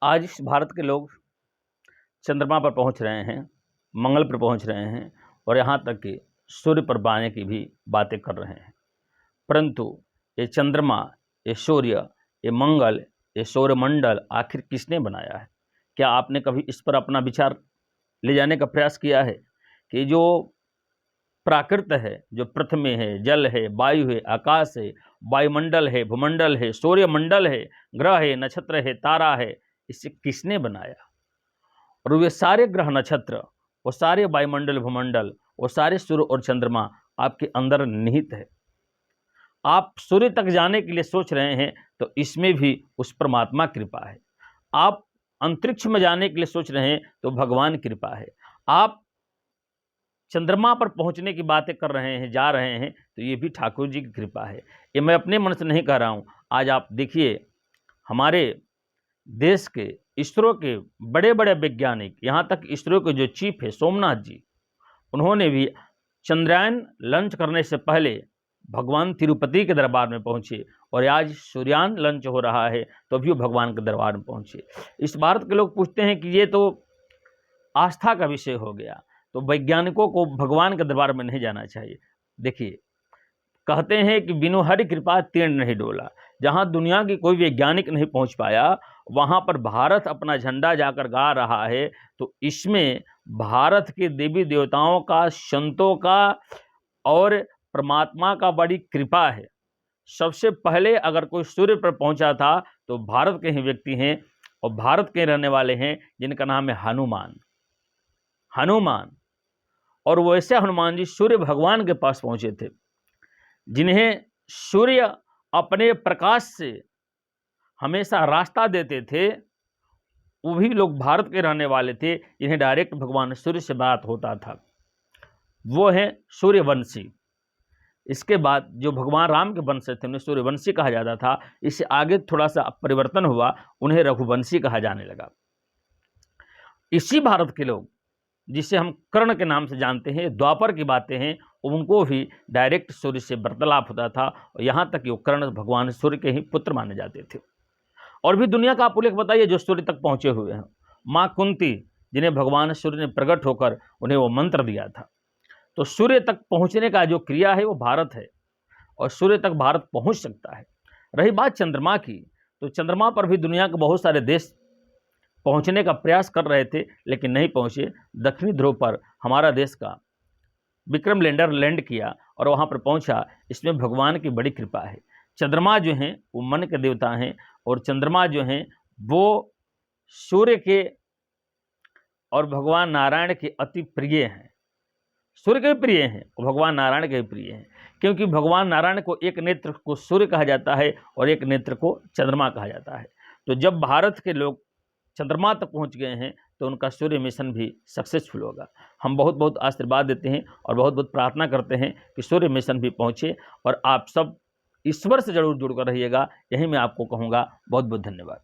आज इस भारत के लोग चंद्रमा पर पहुंच रहे हैं, मंगल पर पहुंच रहे हैं और यहाँ तक कि सूर्य पर आने की भी बातें कर रहे हैं। परंतु ये चंद्रमा, ये सूर्य, ये मंगल, ये सौरमंडल आखिर किसने बनाया है? क्या आपने कभी इस पर अपना विचार ले जाने का प्रयास किया है कि जो प्राकृत है, जो पृथ्वी है, जल है, वायु है, आकाश है, वायुमंडल है, भूमंडल है, सूर्यमंडल है, ग्रह है, नक्षत्र है, तारा है, इसे किसने बनाया? और वे सारे ग्रह नक्षत्र, वो सारे वायुमंडल, भूमंडल, वो सारे सूर्य और चंद्रमा आपके अंदर निहित है। आप सूर्य तक जाने के लिए सोच रहे हैं तो इसमें भी उस परमात्मा कृपा है। आप अंतरिक्ष में जाने के लिए सोच रहे हैं तो भगवान कृपा है। आप चंद्रमा पर पहुंचने की बातें कर रहे हैं, जा रहे हैं, तो ये भी ठाकुर जी की कृपा है। ये मैं अपने मन से नहीं कह रहा हूँ। आज आप देखिए, हमारे देश के इसरो के बड़े बड़े वैज्ञानिक, यहाँ तक इसरो के जो चीफ है सोमनाथ जी, उन्होंने भी चंद्रयान लॉन्च करने से पहले भगवान तिरुपति के दरबार में पहुँचे और आज सूर्यान लॉन्च हो रहा है तो भी वो भगवान के दरबार में पहुँचे। इस भारत के लोग पूछते हैं कि ये तो आस्था का विषय हो गया, तो वैज्ञानिकों को भगवान के दरबार में नहीं जाना चाहिए। देखिए, कहते हैं कि बिनु हरि कृपा तीर्ण नहीं डोला। जहाँ दुनिया की कोई वैज्ञानिक नहीं पहुँच पाया, वहाँ पर भारत अपना झंडा जाकर गा रहा है, तो इसमें भारत के देवी देवताओं का, संतों का और परमात्मा का बड़ी कृपा है। सबसे पहले अगर कोई सूर्य पर पहुंचा था तो भारत के ही व्यक्ति हैं और भारत के रहने वाले हैं, जिनका नाम है हनुमान। और वैसे हनुमान जी सूर्य भगवान के पास पहुंचे थे, जिन्हें सूर्य अपने प्रकाश से हमेशा रास्ता देते थे। वो भी लोग भारत के रहने वाले थे, जिन्हें डायरेक्ट भगवान सूर्य से बात होता था। वो है सूर्यवंशी। इसके बाद जो भगवान राम के वंश थे उन्हें सूर्यवंशी कहा जाता था। इससे आगे थोड़ा सा परिवर्तन हुआ, उन्हें रघुवंशी कहा जाने लगा। इसी भारत के लोग, जिसे हम कर्ण के नाम से जानते हैं, द्वापर की बातें हैं, उनको भी डायरेक्ट सूर्य से वार्तालाप होता था और यहाँ तक कि वो कर्ण भगवान सूर्य के ही पुत्र माने जाते थे। और भी दुनिया का आप उल्लेख बताइए जो सूर्य तक पहुँचे हुए हैं। माँ कुंती, जिन्हें भगवान सूर्य ने प्रकट होकर उन्हें वो मंत्र दिया था। तो सूर्य तक पहुँचने का जो क्रिया है वो भारत है और सूर्य तक भारत पहुँच सकता है। रही बात चंद्रमा की, तो चंद्रमा पर भी दुनिया के बहुत सारे देश पहुंचने का प्रयास कर रहे थे लेकिन नहीं पहुंचे। दक्षिणी ध्रुव पर हमारा देश का विक्रम लैंडर लैंड किया और वहां पर पहुंचा। इसमें भगवान की बड़ी कृपा है। चंद्रमा जो हैं वो मन के देवता हैं और चंद्रमा जो हैं वो सूर्य के और भगवान नारायण के अति प्रिय हैं। सूर्य के भी प्रिय हैं और भगवान नारायण के भी प्रिय हैं, क्योंकि भगवान नारायण को एक नेत्र को सूर्य कहा जाता है और एक नेत्र को चंद्रमा कहा जाता है। तो जब भारत के लोग चंद्रमा तक पहुंच गए हैं तो उनका सूर्य मिशन भी सक्सेसफुल होगा। हम बहुत बहुत आशीर्वाद देते हैं और बहुत बहुत प्रार्थना करते हैं कि सूर्य मिशन भी पहुंचे और आप सब ईश्वर से जरूर जुड़कर रहिएगा। यही मैं आपको कहूँगा। बहुत बहुत धन्यवाद।